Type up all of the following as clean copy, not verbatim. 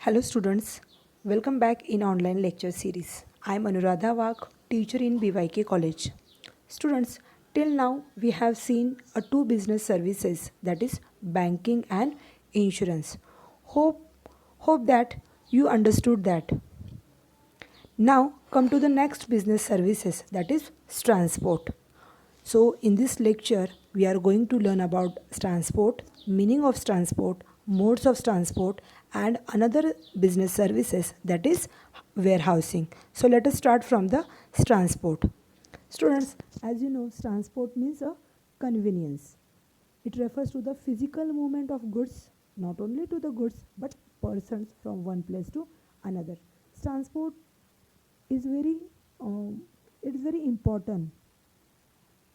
Hello students, welcome back in online lecture series. I am Anuradha Wag, teacher in BYK College. Students, till now we have seen two business services, that is banking and insurance. Hope that you understood that. Now come to the next business services, that is transport. So in this lecture we are going to learn about transport, meaning of transport, modes of transport and another business services, that is warehousing. So let us start from the transport. Students, as you know, transport means a convenience. It refers to the physical movement of goods, not only to the goods but persons from one place to another. Transport is very important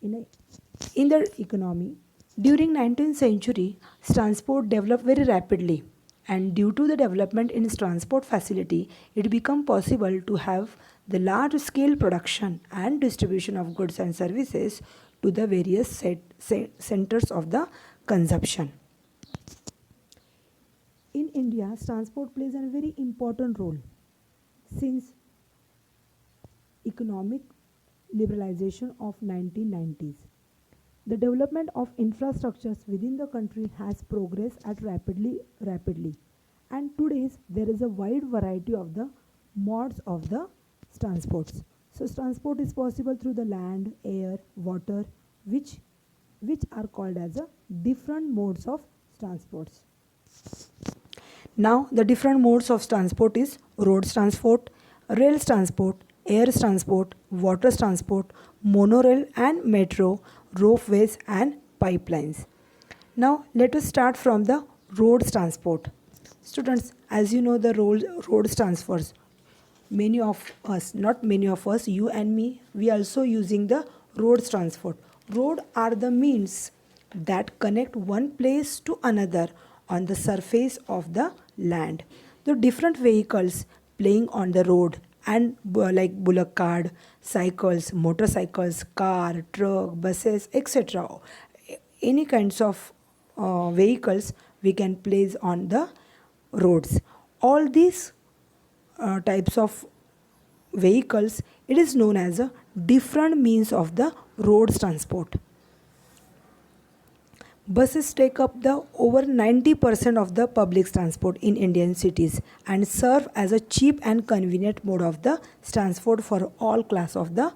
in the economy. During 19th century, transport developed very rapidly, and due to the development in transport facility, it became possible to have the large scale production and distribution of goods and services to the various centers of the consumption. In India, transport plays a very important role since economic liberalization of 1990s. The development of infrastructures within the country has progressed at rapidly, and today there is a wide variety of the modes of the transports. So transport is possible through the land, air, water, which are called as a different modes of transports. Now the different modes of transport is road transport, rail transport, air transport, water transport, monorail and metro, ropeways and pipelines. Now let us start from the road transport. Students, as you know, the road transfers, many of us, not many of us, you and me, we also using the road transport. Road are the means that connect one place to another on the surface of the land. The different vehicles playing on the road and like bullock cart, cycles, motorcycles, car, truck, buses, etc. Any kinds of vehicles we can place on the roads. All these types of vehicles, it is known as a different means of the road transport. Buses take up the over 90% of the public transport in Indian cities and serve as a cheap and convenient mode of the transport for all class of the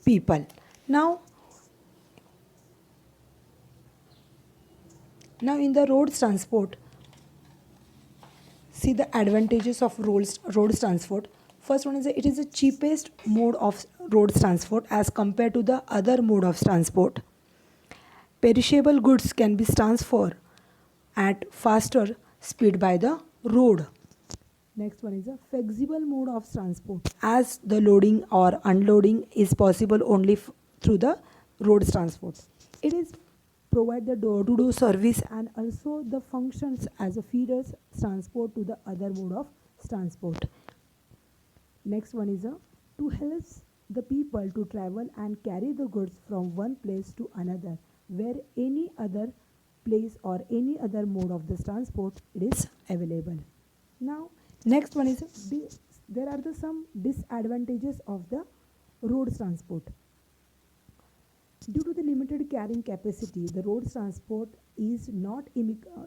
people. Now in the road transport, see the advantages of road transport. First one is that it is the cheapest mode of road transport as compared to the other mode of transport. Perishable goods can be transferred at faster speed by the road. Next one is a flexible mode of transport, as the loading or unloading is possible only through the road transport. It is provide the door-to-door service and also the functions as a feeders transport to the other mode of transport. Next one is to help the people to travel and carry the goods from one place to another, where any other place or any other mode of the transport it is available. Now next one is there are some disadvantages of the road transport. Due to the limited carrying capacity, the road transport is not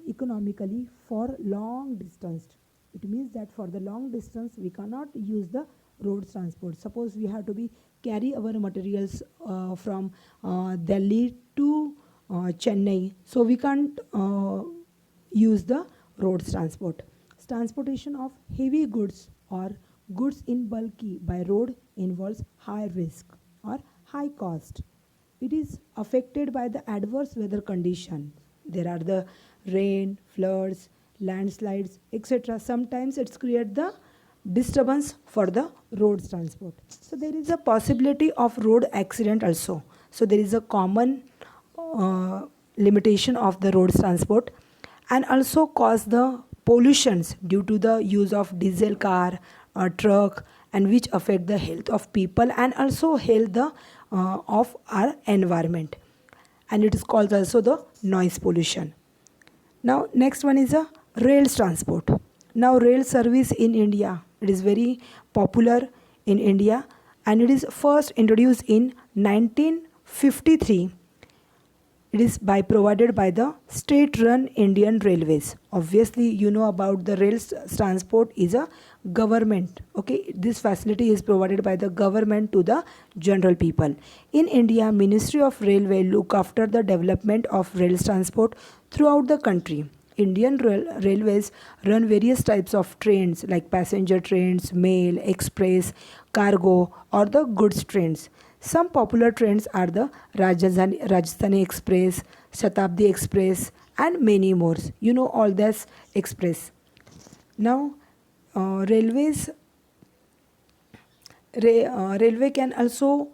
economically for long distance. It means that for the long distance we cannot use the road transport. Suppose we have to be carry our materials from Delhi to Chennai, so we can't use the road transport. Transportation of heavy goods or goods in bulky by road involves high risk or high cost. It is affected by the adverse weather condition. There are the rain, floods, landslides, etc. Sometimes it's create the disturbance for the road transport. So there is a possibility of road accident also. So there is a common limitation of the road transport, and also cause the pollutions due to the use of diesel car or truck, and which affect the health of people and also health of our environment, and it is called also the noise pollution. Now next one is a rail transport. Now rail service in India, it is very popular in India, and it is first introduced in 1953. It is provided by the state-run Indian Railways. Obviously, you know about the transport is a government. Okay, this facility is provided by the government to the general people. In India, Ministry of Railway look after the development of rail transport throughout the country. Indian railways run various types of trains like passenger trains, mail, express, cargo, or the goods trains. Some popular trains are the Rajasthani Express, Shatabdi Express, and many more. You know all this express. Now, railways railway can also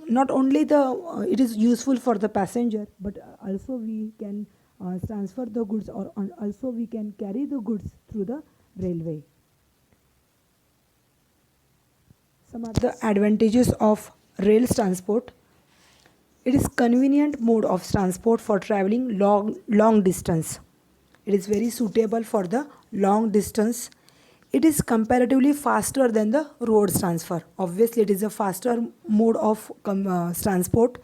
not only the it is useful for the passenger, but also we can transfer the goods, or also we can carry the goods through the railway. Some of the advantages of rail transport: it is convenient mode of transport for traveling long distance. It is very suitable for the long distance. It is comparatively faster than the road transfer. Obviously, it is a faster mode of transport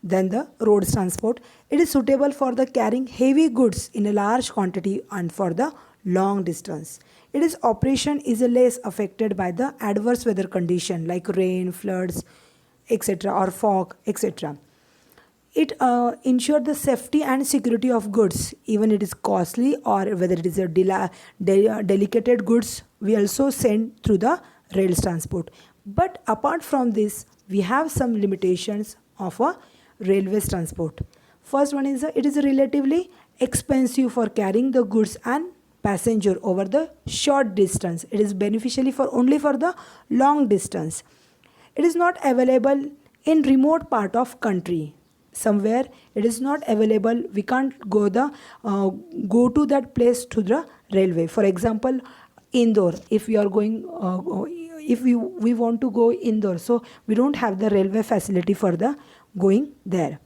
than the road transport. It is suitable for the carrying heavy goods in a large quantity and for the long distance. Its operation is less affected by the adverse weather condition like rain, floods, etc., or fog, etc. It ensures the safety and security of goods, even it is costly or whether it is a delicate goods, we also send through the rail transport. But apart from this, we have some limitations of a railway transport. First one is it is relatively expensive for carrying the goods and passenger over the short distance. It is beneficially for only for the long distance. It is not available in remote part of country. Somewhere it is not available, we can't go to that place to the railway. For example, Indore, if we are going if we want to go Indore, so we don't have the railway facility for the going there.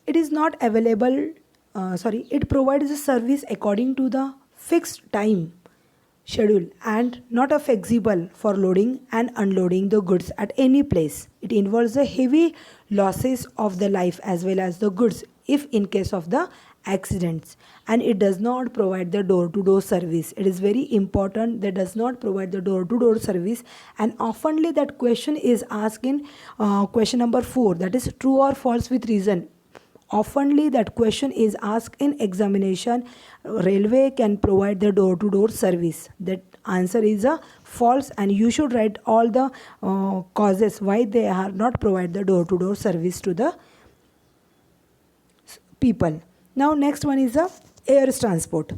It is not available, it provides a service according to the fixed time schedule and not a flexible for loading and unloading the goods at any place. It involves the heavy losses of the life as well as the goods if in case of the accidents, and it does not provide the door-to-door service. It is very important that does not provide the door-to-door service, and oftenly that question is asked in question number 4, that is true or false with reason. Oftenly that question is asked in examination. Railway can provide the door-to-door service. That answer is a false, and you should write all the causes why they are not provide the door-to-door service to the people. Now next one is the air transport.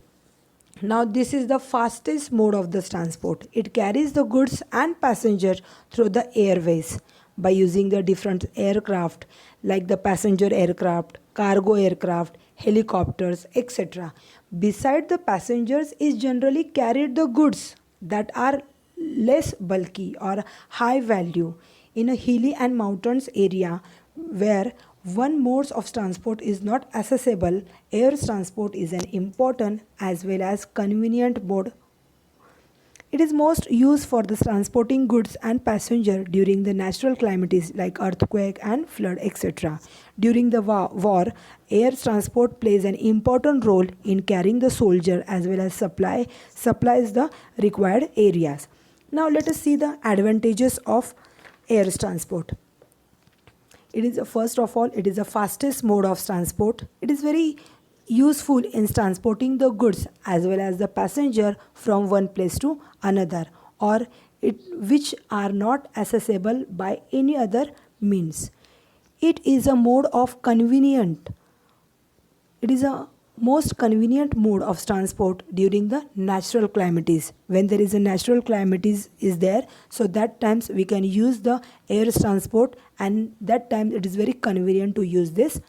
Now this is the fastest mode of the transport. It carries the goods and passengers through the airways by using the different aircraft like the passenger aircraft, cargo aircraft, helicopters, etc. Beside the passengers is generally carried the goods that are less bulky or high value in a hilly and mountains area where one mode of transport is not accessible. Air transport is an important as well as convenient mode. It is most used for the transporting goods and passenger during the natural calamities like earthquake and flood, etc. During the war, air transport plays an important role in carrying the soldier as well as supplies the required areas. Now let us see the advantages of air transport. It is first of all, it is the fastest mode of transport. It is very useful in transporting the goods as well as the passenger from one place to another, or which are not accessible by any other means. It is a mode of convenient. It is a most convenient mode of transport during the natural calamities. When there is a natural calamities is there, so that times we can use the air transport, and that time it is very convenient to use this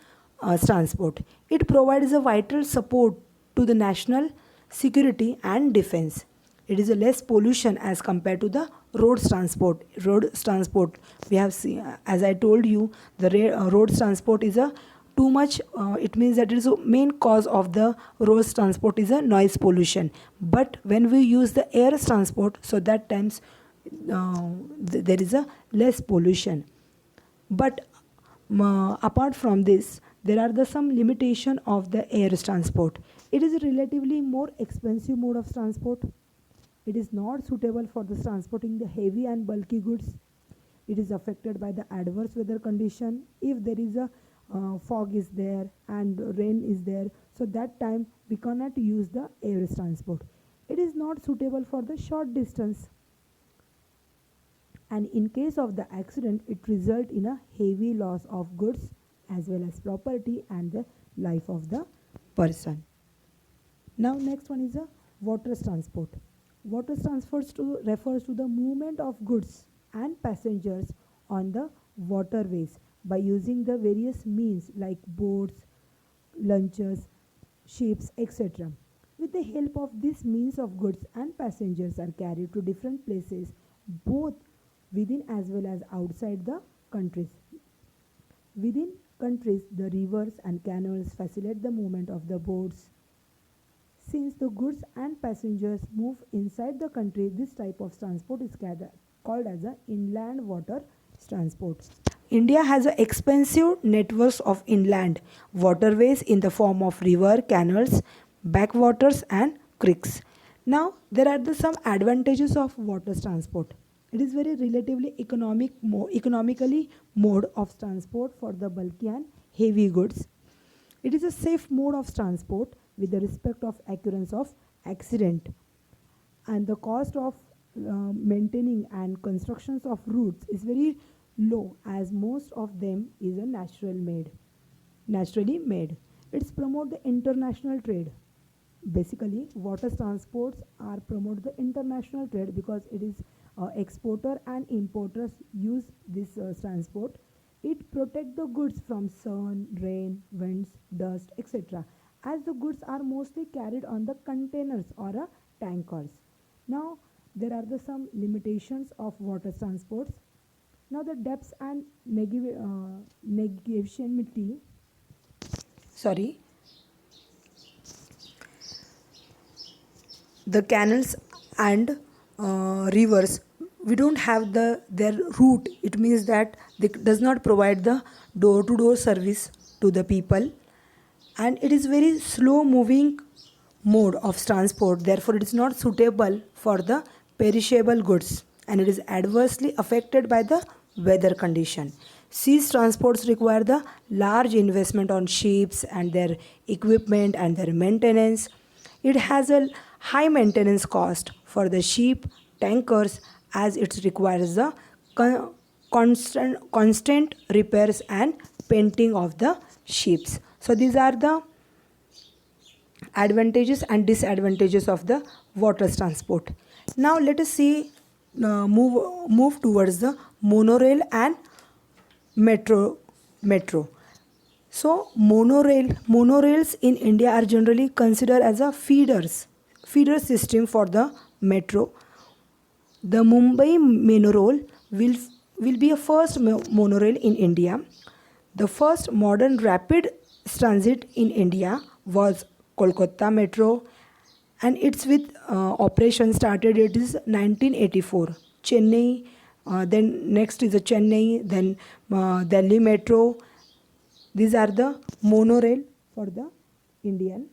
transport. It provides a vital support to the national security and defense. It is a less pollution as compared to the road transport. Road transport, we have seen, as I told you, the road transport is a too much, it means that it is a main cause of the road transport is a noise pollution. But when we use the air transport, so that times there is a less pollution. But apart from this, there are the some limitation of the air transport. It is a relatively more expensive mode of transport. It is not suitable for the transporting the heavy and bulky goods. It is affected by the adverse weather condition. If there is a fog is there and rain is there, so that time we cannot use the air transport. It is not suitable for the short distance, and in case of the accident it result in a heavy loss of goods as well as property and the life of the person. Now next one is a water transport. Water transport refers to the movement of goods and passengers on the waterways by using the various means like boats, launches, ships, etc. With the help of these means of goods and passengers are carried to different places both within as well as outside the countries. Within countries, the rivers and canals facilitate the movement of the boats. Since the goods and passengers move inside the country, this type of transport is called as a inland water transport. India has an expensive networks of inland waterways in the form of river, canals, backwaters and creeks. Now there are some advantages of water transport. It is very relatively economically mode of transport for the bulky and heavy goods. It is a safe mode of transport with the respect of occurrence of accident, and the cost of maintaining and constructions of routes is very low as most of them is a naturally made. It's promote the international trade. Basically water transports are promote the international trade because it is exporter and importers use this transport. It protect the goods from sun, rain, winds, dust, etc. as the goods are mostly carried on the containers or tankers. Now there are some limitations of water transports. Now the depths and negativity, sorry, the canals and rivers, we don't have their route. It means that they does not provide the door to door service to the people, and it is very slow moving mode of transport, therefore it is not suitable for the perishable goods, and it is adversely affected by the weather condition. Sea transports require the large investment on ships and their equipment and their maintenance. It has a high maintenance cost for the ship tankers as it requires the constant repairs and painting of the ships. So these are the advantages and disadvantages of the water transport. Now let us see move towards the monorail and metro. So monorails in India are generally considered as a feeder system for the metro. The Mumbai monorail will be a first monorail in India. The first modern rapid transit in India was Kolkata Metro, and it's with operation started it is 1984. Chennai, then next is a Chennai, then Delhi Metro. These are the monorail for the Indian.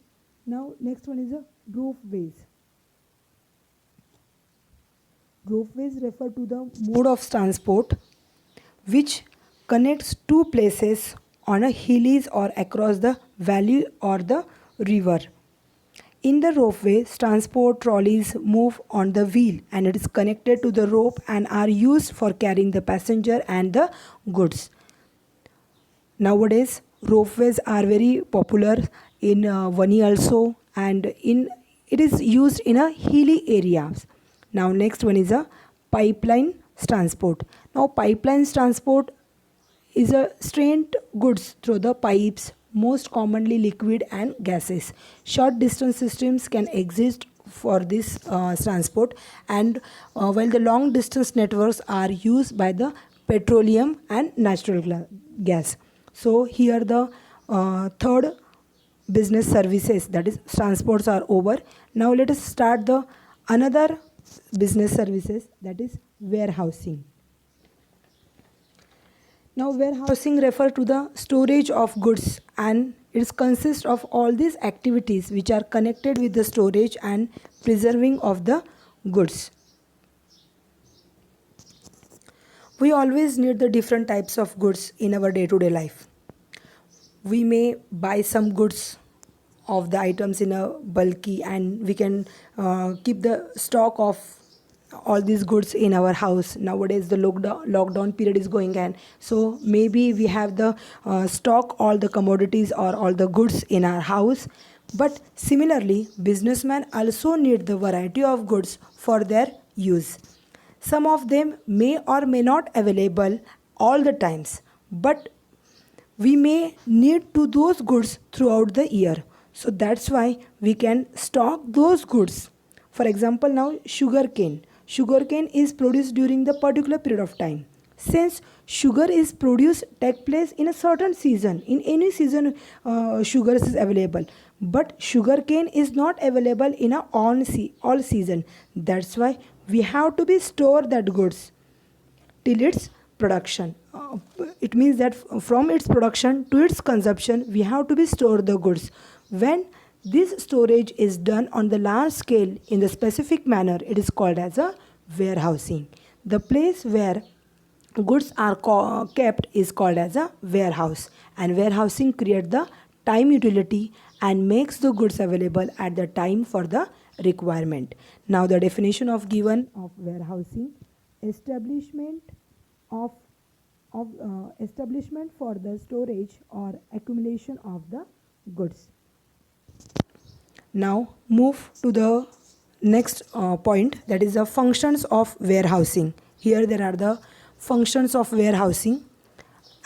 Now next one is a ropeways. Ropeways refer to the mode of transport which connects two places on a hills or across the valley or the river. In the ropeways, transport trolleys move on the wheel and it is connected to the rope and are used for carrying the passenger and the goods. Nowadays, ropeways are very popular in Vani also, and it is used in a hilly areas. Now next one is a pipeline transport. Now pipeline transport is a strained goods through the pipes, most commonly liquid and gases. Short distance systems can exist for this transport, and while the long distance networks are used by the petroleum and natural gas. So here the third business services, that is transports, are over. Now let us start the another business services, that is warehousing. Now warehousing refers to the storage of goods, and it consists of all these activities which are connected with the storage and preserving of the goods. We always need the different types of goods in our day-to-day life. We may buy some goods of the items in a bulky, and we can keep the stock of all these goods in our house. Nowadays the lockdown period is going on, so maybe we have the stock all the commodities or all the goods in our house. But similarly, businessmen also need the variety of goods for their use. Some of them may or may not available all the times, but we may need to those goods throughout the year. So that's why we can stock those goods. For example, now sugarcane. Sugarcane is produced during the particular period of time. Since sugar is produced take place in a certain season, in any season sugar is available, but sugarcane is not available in a all season. That's why we have to be store that goods till its production. It means that from its production to its consumption, we have to be store the goods. When this storage is done on the large scale in the specific manner, it is called as a warehousing. The place where goods are kept is called as a warehouse, and warehousing creates the time utility and makes the goods available at the time for the requirement. Now the definition of given of warehousing: establishment of establishment for the storage or accumulation of the goods. Now move to the next point, that is the functions of warehousing. Here there are the functions of warehousing.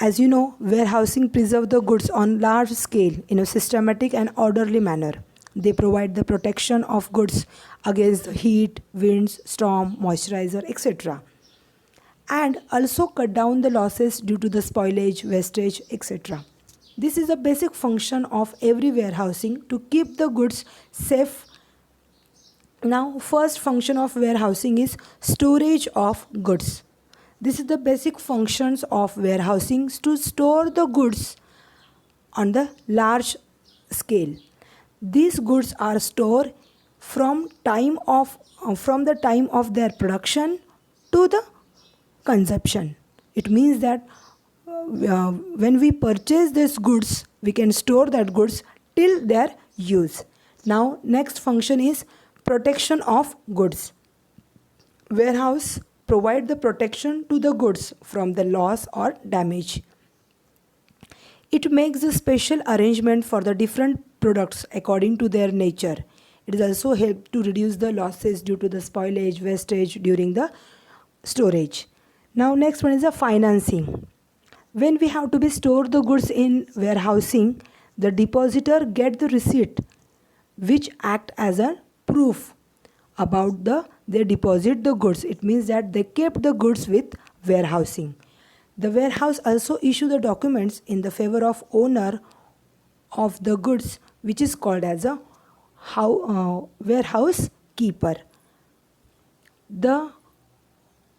As you know, warehousing preserve the goods on large scale in a systematic and orderly manner. They provide the protection of goods against heat, winds, storm, moisturizer, etc. And also cut down the losses due to the spoilage, wastage, etc. This is a basic function of every warehousing to keep the goods safe. Now, first function of warehousing is storage of goods. This is the basic functions of warehousing, to store the goods on the large scale. These goods are stored from the time of their production to the consumption. It means that when we purchase these goods, we can store that goods till their use. Now next function is protection of goods. Warehouse provide the protection to the goods from the loss or damage. It makes a special arrangement for the different products according to their nature. It is also help to reduce the losses due to the spoilage, wastage during the storage. Now next one is the financing. When we have to be store the goods in warehousing, the depositor get the receipt which act as a proof about they deposit the goods. It means that they kept the goods with warehousing. The warehouse also issue the documents in the favor of owner of the goods, which is called as a warehouse keeper. The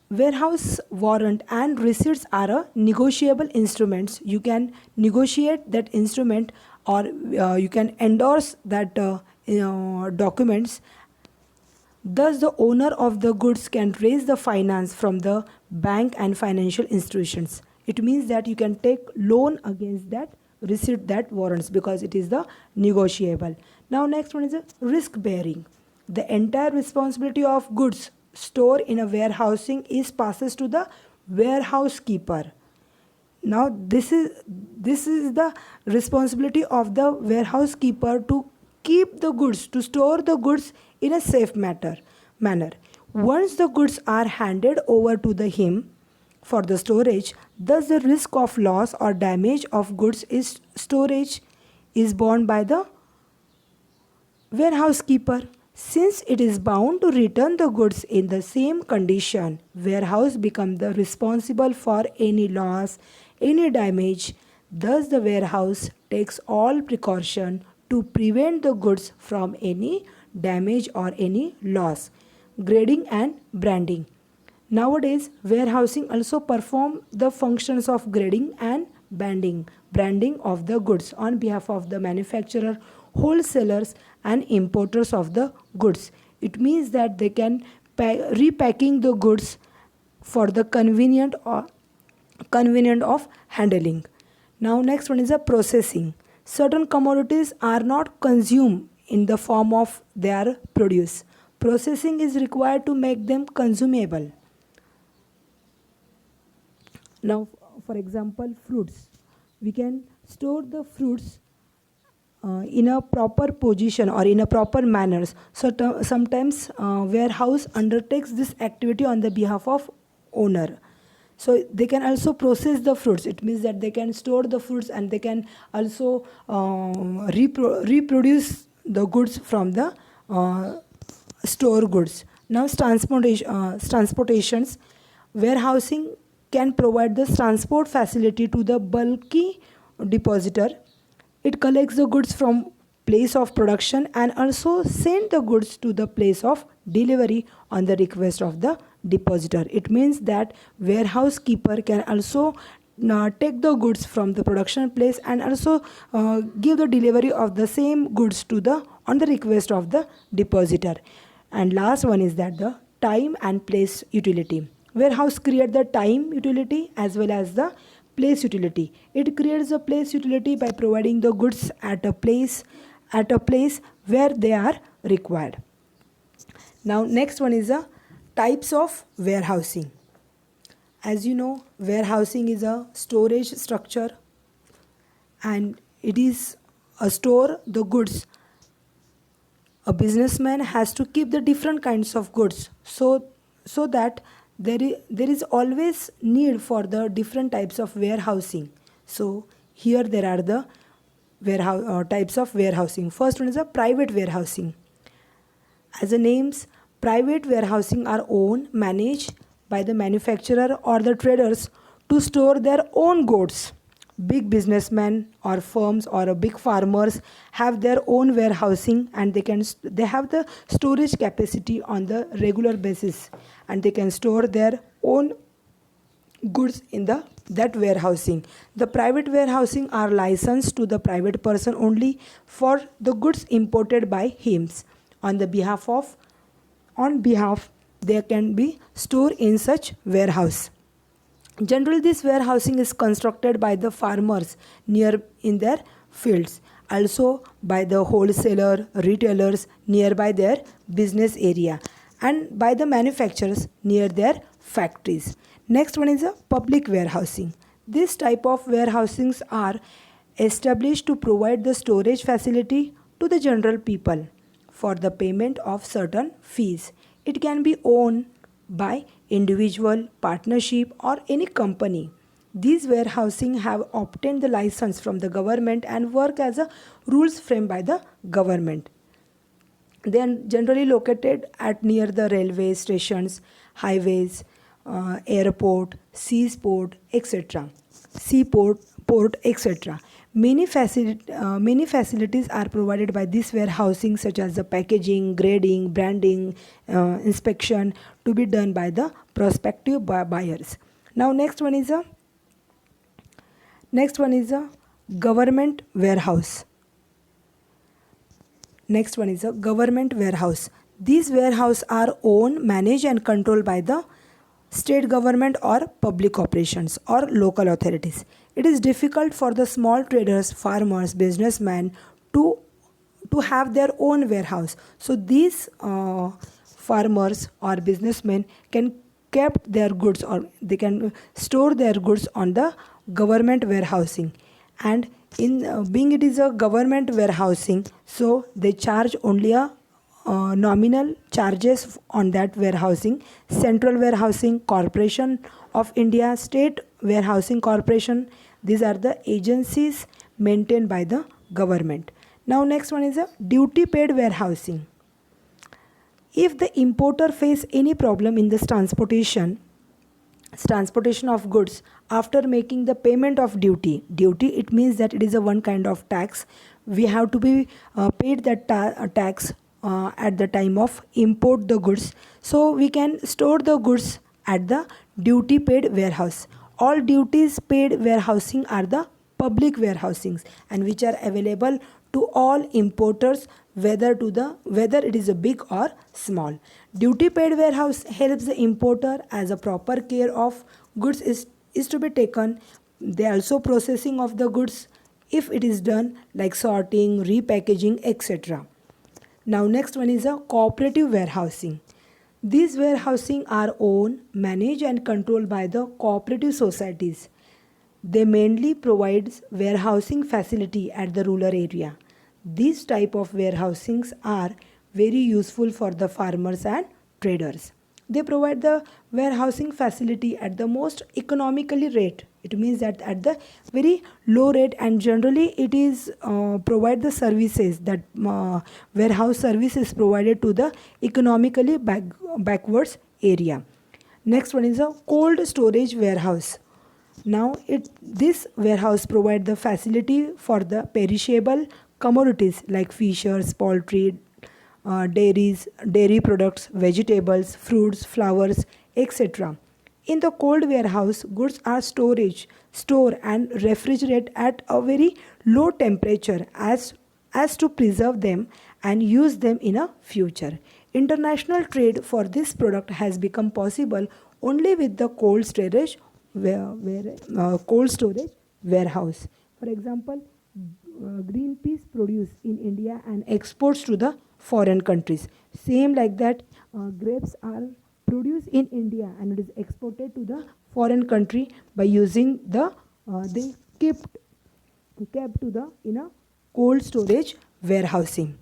warehouse warrant and receipts are a negotiable instruments. You can negotiate that instrument, or you can endorse that documents. Thus the owner of the goods can raise the finance from the bank and financial institutions. It means that you can take loan against that receipt, that warrants, because it is the negotiable. Now next one is a risk bearing. The entire responsibility of goods stored in a warehousing is passes to the warehouse keeper. Now this is the responsibility of the warehouse keeper to keep the goods, to store the goods in a safe manner. Once the goods are handed over to him for the storage, thus the risk of loss or damage of goods is storage is borne by the warehouse keeper. Since it is bound to return the goods in the same condition, warehouse becomes the responsible for any loss, any damage Thus, the warehouse takes all precaution to prevent the goods from any damage or any loss. Grading and branding. Nowadays, warehousing also perform the functions of grading and branding of the goods on behalf of the manufacturer, wholesalers, and importers of the goods. It means that they can repacking the goods for the convenient of handling. Now next one is a processing. Certain commodities are not consumed in the form of they are produced. Processing is required to make them consumable. Now, for example, fruits. We can store the fruits in a proper position or in a proper manners. So sometimes warehouse undertakes this activity on the behalf of owner. So they can also process the fruits. It means that they can store the fruits and they can also reproduce the goods from the store goods. Now transportations. Warehousing can provide the transport facility to the bulky depositor. It collects the goods from place of production and also send the goods to the place of delivery on the request of the depositor. It means that warehouse keeper can also take the goods from the production place and also give the delivery of the same goods to the on the request of the depositor. And last one is that the time and place utility. Warehouse create the time utility as well as the place utility. It creates a place utility by providing the goods at a place where they are required. Now next one is the types of warehousing. As you know, warehousing is a storage structure and it is a store the goods. A businessman has to keep the different kinds of goods so that there is always need for the different types of warehousing. So here there are the types of warehousing. First one is a private warehousing. As the names, private warehousing are owned, managed by the manufacturer or the traders to store their own goods. Big businessmen or firms or big farmers have their own warehousing and they have the storage capacity on the regular basis and they can store their own goods in that warehousing. The private warehousing are licensed to the private person only for the goods imported by him. On behalf they can be stored in such warehouse. Generally, this warehousing is constructed by the farmers near in their fields, also by the wholesaler, retailers nearby their business area, and by the manufacturers near their factories. Next one is a public warehousing. This type of warehousings are established to provide the storage facility to the general people for the payment of certain fees. It can be owned by individual, partnership or any company. These warehousing have obtained the license from the government and work as a rules framed by the government. They are generally located at near the railway stations, highways, airport, seaport, etc. Port, etc. Many facilities are provided by this warehousing, such as the packaging, grading, branding, inspection, to be done by the prospective buyers. Now next one is a government warehouse. Next one is a government warehouse. These warehouses are owned, managed and controlled by the state government or public corporations or local authorities. It is difficult for the small traders, farmers, businessmen to have their own warehouse. So these farmers or businessmen can keep their goods or they can store their goods on the government warehousing. And in being it is a government warehousing, so they charge only a nominal charges on that warehousing. Central Warehousing Corporation of India, State Warehousing Corporation, these are the agencies maintained by the government. Now next one is a duty paid warehousing. If the importer face any problem in this transportation, transportation of goods after making the payment of duty, it means that it is a one kind of tax. We have to be paid that tax at the time of import the goods, so we can store the goods at the duty paid warehouse. All duties paid warehousing are the public warehousings, and which are available to all importers, whether it is a big or small. Duty paid warehouse helps the importer as a proper care of goods is to be taken. They also processing of the goods if it is done like sorting, repackaging, etc. Now next one is a cooperative warehousing. These warehousing are owned, managed and controlled by the cooperative societies. They mainly provides warehousing facility at the rural area. These type of warehousings are very useful for the farmers and traders. They provide the warehousing facility at the most economically rate. It means that at the very low rate, and generally it is provide the services that warehouse service is provided to the economically backwards area. Next one is a cold storage warehouse. Now this warehouse provide the facility for the perishable commodities like fishes, poultry, dairy products, vegetables, fruits, flowers, etc. In the cold warehouse, goods are store and refrigerate at a very low temperature as to preserve them and use them in a future. International trade for this product has become possible only with the cold storage warehouse. For example, Greenpeace produce in India and exports to the foreign countries. Same like that, grapes are produced in India and it is exported to the foreign country by using they kept to the in a cold storage warehousing.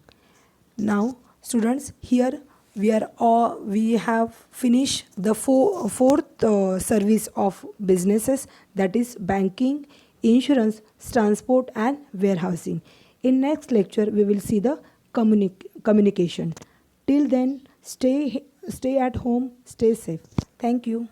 Now, students, here we have finished the fourth service of businesses, that is banking, insurance, transport, and warehousing. In next lecture, we will see the communication. Till then, stay at home, stay safe. Thank you.